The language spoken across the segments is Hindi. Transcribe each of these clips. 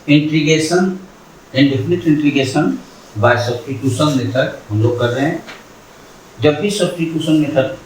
Integration, indefinite integration by substitution method हम लोग कर रहे हैं। जब भी सब्स्टिट्यूशन मेथड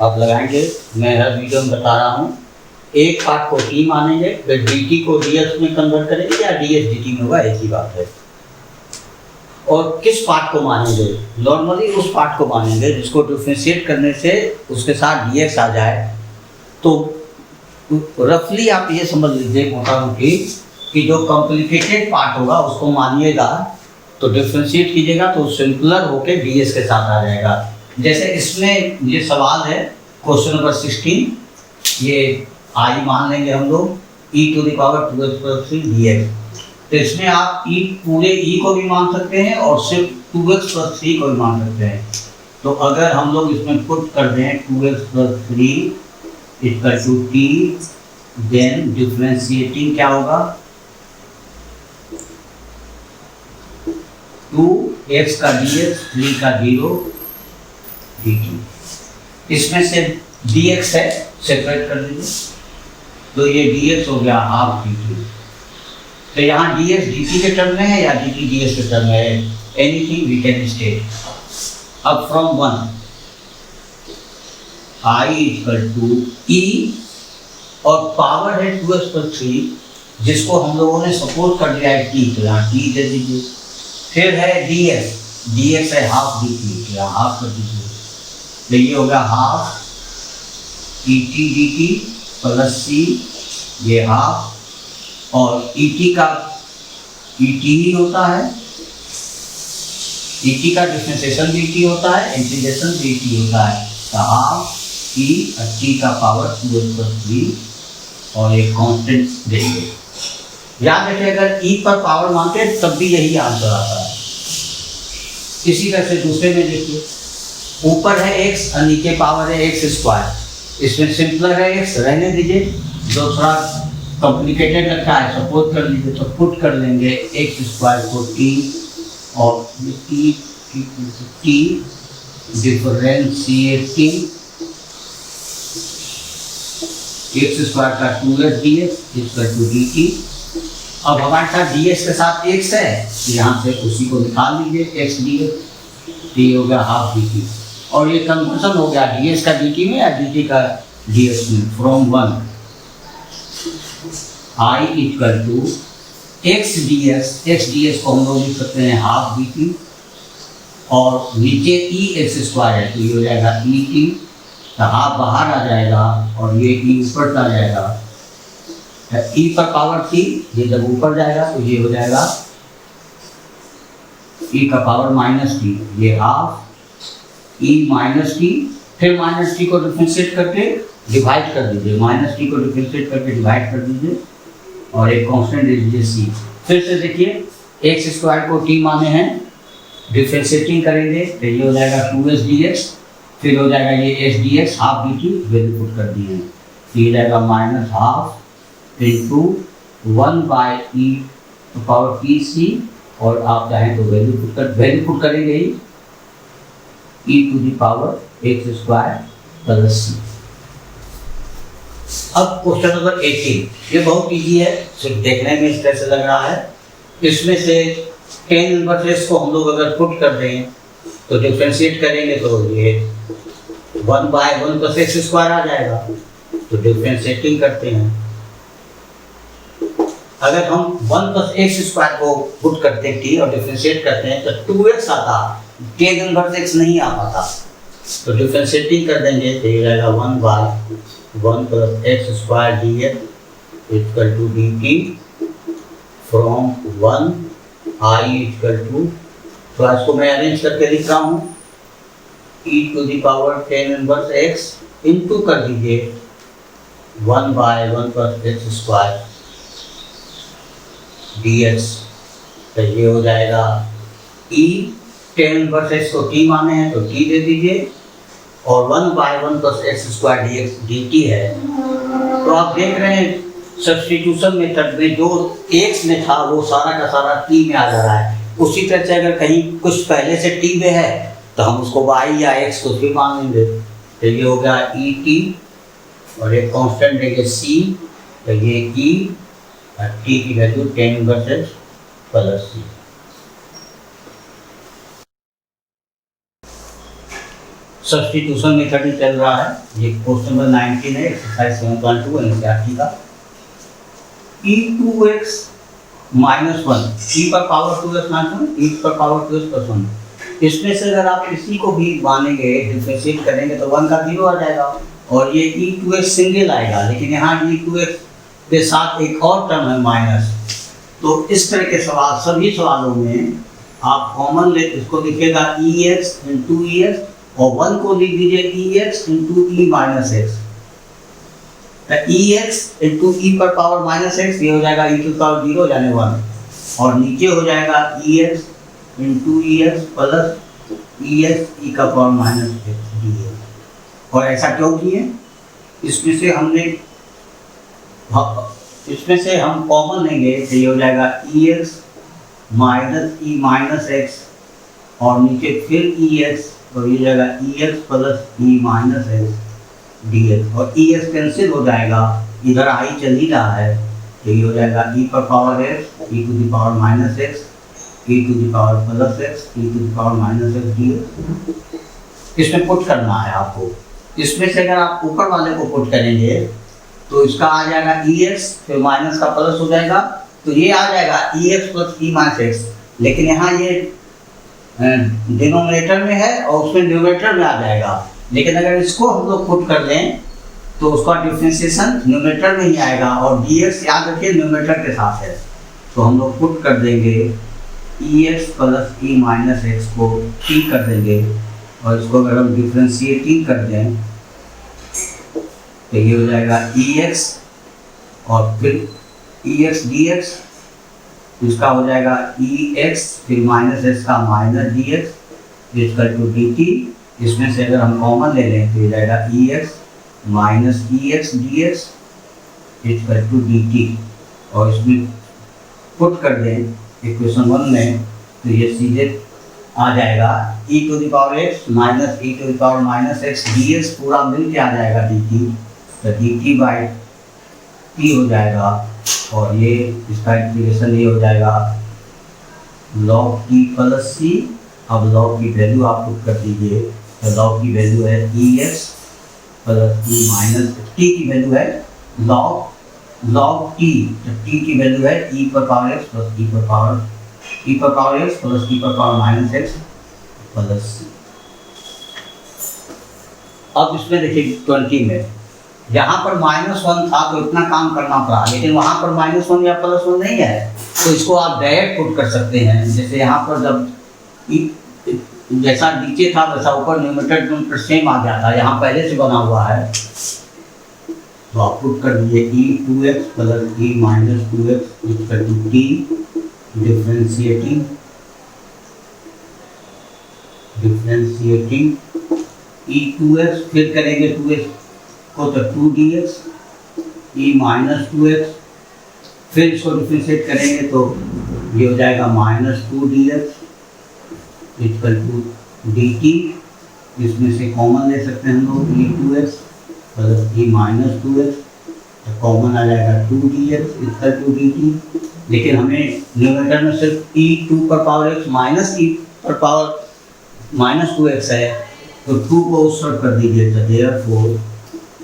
आप लगाएंगे, मैं हर वीडियो में बता रहा हूँ, एक पार्ट को टी मानेंगे, फिर डी को डीएक्स में कन्वर्ट करेंगे या डीएक्स डी में होगा, एक ही बात है। और किस पार्ट को मानेंगे? नॉर्मली उस पार्ट को मानेंगे जिसको डिफरेंशिएट करने से उसके साथ डीएक्स आ जाए। तो रफली आप ये समझ लीजिए मोटा मोटी कि जो कॉम्प्लिकेटेड पार्ट होगा उसको मानिएगा, तो डिफरेंशिएट कीजिएगा तो सिंपलर होके डीएक्स के साथ आ जाएगा। जैसे इसमें ये सवाल है क्वेश्चन नंबर 16, ये आई मान लेंगे हम लोग e⁻²x+3 dx। तो इसमें आप पूरे ई को भी मान सकते हैं और सिर्फ 2x+3 को भी मान सकते हैं। तो अगर हम लोग इसमें पुट कर दें 2x+3 = t, देन डिफरेंशिएटिंग क्या होगा? 2x का dx, 3 का 0 dt। इसमें से dx है, सेपरेट कर दीजिए, तो ये dx हो गया हाफ dt। तो यहाँ dx dt के टर्म में है या dt dx के टर्म में है? Anything we can state. अब फ्रॉम 1 i = e और पावर है 2x+3 जिसको हम लोगों ने सपोज कर दिया है t, तो यहाँ t दे दीजिए। फिर है dx है हाफ dt, तो यहाँ हाफ कर दीजिए। तो ये हो गया half et dt plus c, ये हाफ, और et का et ही होता है, et का डिफरेंशिएशन भी et होता है, इंटीग्रेशन भी et होता है। तो हाफ e t का पावर 2x+3 और एक कांस्टेंट देंगे। याद रखिए अगर e पर पावर मानते तब भी यही आंसर आता है। इसी तरह से दूसरे में देखिए, ऊपर है x और नीचे पावर है x²। इसमें सिंपलर है x, रहने दीजिए। जो थोड़ा कॉम्प्लिकेटेड लगता है सपोज कर लीजिए, तो पुट कर लेंगे x² को t और t डिफरेंशिएटिंग x² का 2x dx = dt। अब हमारे साथ dx के साथ x है, यहाँ से उसी को निकाल लीजिए, x dx, t हो गया हाफ dt। और ये कन्वर्जन हो गया dx का dt में या dt का dx में। फ्रॉम 1 i = x dx को हम लोग लिख सकते हैं हाफ dt, और नीचे e(x²) है तो ये हो जाएगा et, तो हाफ बाहर आ जाएगा और ये e ऊपर आ जाएगा। e पर पावर t, ये जब ऊपर जाएगा तो ये हो जाएगा e का पावर -t, ये हाफ e -t। फिर -t को डिफरेंशिएट करके डिवाइड कर दीजिए, -t को डिफरेंशिएट करके डिवाइड कर दीजिए और एक कांस्टेंट दे दीजिए c। फिर से देखिए x² को t माने हैं, डिफरेंशिएटिंग करेंगे तो ये हो जाएगा 2s dx, फिर हो जाएगा ये s dx half dt, value put कर दिए हैं, तो ये जाएगा -½ * 1/e⁻c और आप चाहें तो वैल्यू पुट करेंगे ही e⁻x² + c। अब क्वेश्चन नंबर 18, ये बहुत इजी है, सिर्फ देखने में इस तरह से लग रहा है। इसमें से tan इनवर्स को हम लोग अगर पुट कर दें तो डिफरेंशिएट करेंगे तो ये 1/1 + x² आ जाएगा। तो डिफरेंशिएटिंग करते हैं, अगर हम 1 + x² को पुट करते हैं t और डिफरेंशिएट करते हैं तो 2x आता, tan इनवर्स x नहीं आ पाता। तो डिफरेंशिएटिंग कर देंगे तो ये रहेगा 1/1 + x² dx = dt। From 1 i = तो इसको मैं अरेंज करके लिख रहा हूँ e⁻tan इनवर्स x इनटू कर दीजिए 1/1 + x² dx। तो ये हो जाएगा e tan इनवर्स x को t माने हैं तो t दे दीजिए, और 1/1 + x² dx dt है। तो आप देख रहे हैं सब्स्टिट्यूशन मेथड में जो x में था वो सारा का सारा t में आ जा रहा है। उसी तरह से अगर कहीं कुछ पहले से t में है तो हम उसको y या x कुछ भी मान लेंगे। तो ये हो गया et और एक कांस्टेंट देंगे c, तो ये e टी की value tan inverse x plus c. Substitution method ही चल रहा है। ये क्वेश्चन नंबर 19 है, एक्सरसाइज 7.2 एनसीईआरटी का। e2x माइनस 1 e पर पावर 2x माइनस 1 e पर पावर 2x प्लस 1। इसमें से अगर आप इसी को भी मानेंगे, डिफरेंशिएट करेंगे तो 1 का 0 आ जाएगा और ये e2x सिंगल आएगा, लेकिन यहाँ e2x के साथ एक और टर्म है माइनस। तो इस तरह के सवाल, सभी सवालों में आप कॉमन ले, इसको लिखिएगा ex इंटू ex और 1 को लिख दीजिए ex into e minus x. ex into e पर पावर माइनस एक्स, ये हो जाएगा e टू पावर 0 यानी 1, और नीचे हो जाएगा ex into ex plus ex e का पावर माइनस एक्स dx। और ऐसा क्यों किए? इसमें से हम कॉमन लेंगे तो ये हो जाएगा ex minus e minus x और नीचे फिर ex, तो ये जाएगा ex plus e minus x dx। और ex कैंसिल हो जाएगा, इधर आई चल ही रहा है, तो ये हो जाएगा e पर power x e to the power minus x e to the power plus x e to the power minus x dx। इसमें पुट करना है आपको। इसमें से अगर आप ऊपर वाले को पुट करेंगे तो इसका आ जाएगा ex, फिर माइनस का प्लस हो जाएगा, तो ये आ जाएगा ex plus e minus x. लेकिन यहाँ ये डिनोमिनेटर में है और उसमें न्यूमरेटर में आ जाएगा, लेकिन अगर इसको हम लोग पुट कर लें तो उसका डिफरेंशिएशन न्यूमरेटर में ही आएगा और dx याद रखिए न्यूमरेटर के साथ है, तो हम लोग पुट कर देंगे ex plus e minus x को t कर देंगे और इसको अगर हम डिफरेंशिएटिंग कर दें तो ये हो जाएगा ex और फिर ex dx, इसका हो जाएगा ex फिर माइनस एक्स का minus dx equal to dt। इसमें से अगर हम कॉमन ले लें तो ये जाएगा ex minus ex dx equal to dt, और इसमें पुट कर दें इक्वेशन 1 में तो ये सीधे आ जाएगा e to the power x minus e to the power minus x dx पूरा मिल के आ जाएगा dt, तो dt बाई t हो जाएगा और ये इसका इंटीग्रेशन ये हो जाएगा log t प्लस c। अब log की वैल्यू आप पुट कर दीजिए, तो log की वैल्यू है ex plus e minus t की वैल्यू है log t, तो t की वैल्यू है e पर पावर x प्लस e पर पावर x प्लस e पर power minus x plus c। अब इसमें देखिए 20 में यहाँ पर -1 था तो इतना काम करना पड़ा, लेकिन वहाँ पर -1 या +1 नहीं है, तो इसको आप डायरेक्ट पुट कर सकते हैं। जैसे यहाँ पर जब जैसा नीचे था वैसा ऊपर न्यूमरेटर सेम आ गया था, यहाँ पहले से बना हुआ है, तो आप पुट कर दीजिए e2x plus e minus 2x equal to t differentiating e2x, फिर करेंगे 2x को तो 2dx e माइनस 2x, फिर इसको डिफरेंशिएट करेंगे तो ये हो जाएगा -2dx इक्वल टू dt। इसमें से कॉमन ले सकते हैं हम लोग e2x plus e minus 2x, तो कॉमन आ जाएगा 2dx इक्वल टू dt। लेकिन हमें न्यूमरेटर में सिर्फ e2 पर पावर x माइनस e पर पावर माइनस 2x है, तो 2 को उस तरफ कर दीजिए, तो देयरफॉर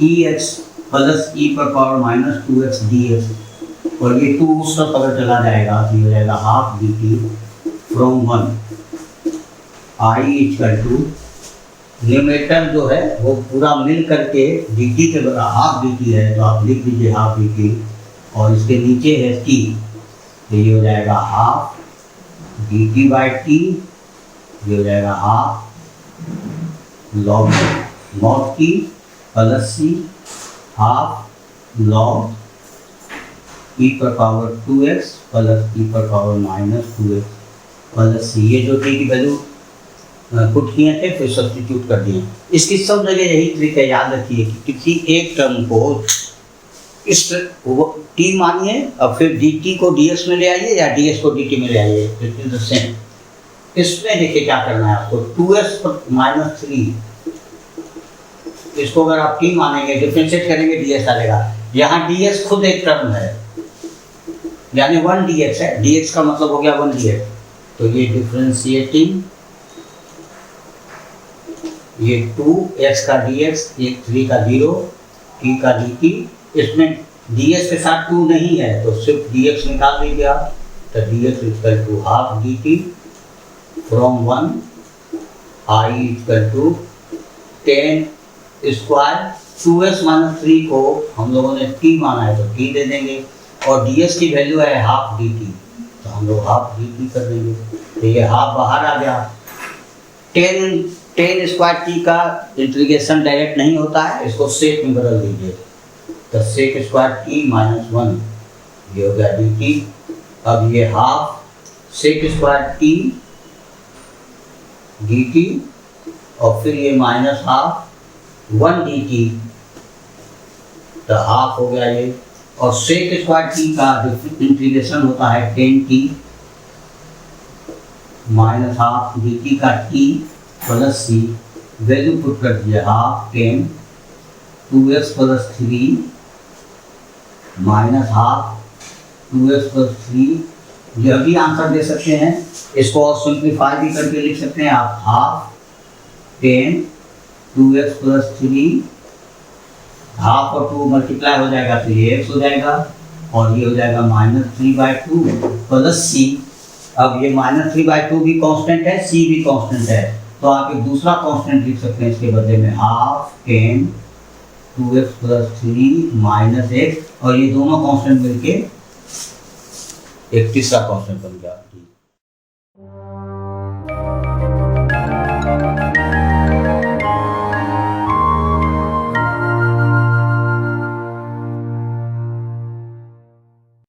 ex प्लस e पर पावर माइनस 2x dx, और ये 2 उस तरफ अगर चला जाएगा तो ये हो जाएगा half dt from 1 i equal to numerator जो है वो पूरा मिल करके dt के बराबर हाफ dt है, तो आप लिख दीजिए हाफ dt, और इसके नीचे है t, तो ये हो जाएगा हाफ dt बाई t, ये हो जाएगा half log mod t plus c half log e पर पावर 2x प्लस e पर power minus 2x plus c। ये जो t की वैल्यू पुट किए थे फिर सब्स्टिट्यूट कर दिए। इसकी सब जगह यही ट्रिक है, याद रखिए कि किसी एक टर्म को इस t मानिए और फिर dt को dx में ले आइए या dx को dt में ले आइए, इट इज द सेम। इसमें देखिए क्या करना है आपको, 2x माइनस 3 इसको अगर आप t मानेंगे डिफरेंशिएट करेंगे ds आ जाएगा। यहाँ ds खुद एक टर्म है, यानी 1 dx है, dx का मतलब हो गया 1 dx। तो ये डिफरेंशिएटिंग, ये 2x का dx, ये 3 का 0, t का dt। इसमें dx के साथ 2 नहीं है तो सिर्फ dx निकाल दीजिए आप। तो dx equal to half dt from 1 I equal to 10 square 2x minus 3 को हम लोगों ने t माना है तो t दे देंगे, और ds की वैल्यू है हाफ dt, तो हम लोग हाफ dt कर देंगे। तो ये हाफ बाहर आ गया। 10 स्क्वायर t का इंटीग्रेशन डायरेक्ट नहीं होता है, इसको सेक में बदल दीजिए। तो सेक स्क्वायर t माइनस 1 ये हो गया dt। अब ये half sec square t dt और फिर ये माइनस हाफ 1 dt, तो हाफ हो गया ये। और सेक स्क्वायर t का इंटीग्रेशन होता है 10t माइनस हाफ dt का t plus c, value put कर दिए half 10 2x plus 3 minus half 2x plus 3। यह भी आंसर दे सकते हैं, इसको और सिंप्लीफाई भी करके लिख सकते हैं आप। हाफ 10 2x प्लस 3, हाफ और 2 मल्टीप्लाई हो जाएगा तो ये x हो जाएगा, और ये हो जाएगा -3/2 प्लस c। अब ये -3/2 भी कांस्टेंट है, c भी कांस्टेंट है, तो आप एक दूसरा कांस्टेंट लिख सकते हैं इसके बदले में, half 10 2x plus 3 minus x, और ये दोनों कांस्टेंट मिलके एक तीसरा कांस्टेंट बन गया।